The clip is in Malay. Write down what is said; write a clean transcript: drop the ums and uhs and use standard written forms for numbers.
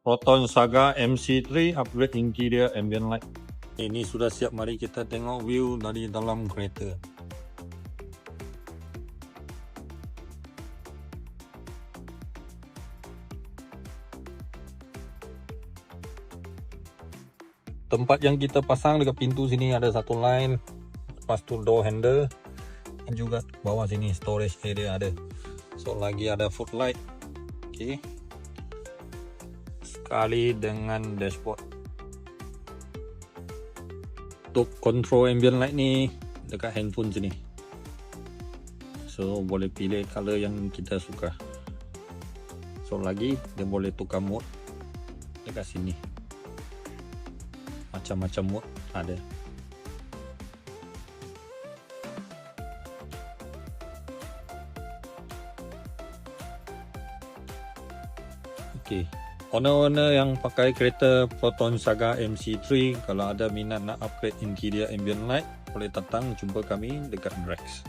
Proton Saga MC3 upgrade interior ambient light. Ini sudah siap, mari kita tengok view dari dalam kereta. Tempat yang kita pasang dekat pintu sini ada satu line, lepas tu door handle, dan juga bawah sini storage area ada. So lagi ada footlight. Okey. Sekali dengan dashboard. Untuk control ambient light ni dekat handphone sini. So boleh pilih color yang kita suka. So lagi dia boleh tukar mode dekat sini. Macam-macam mode ada. Okey. Owner-owner yang pakai kereta Proton Saga MC3, kalau ada minat nak upgrade interior ambient light, boleh datang jumpa kami dekat Drex.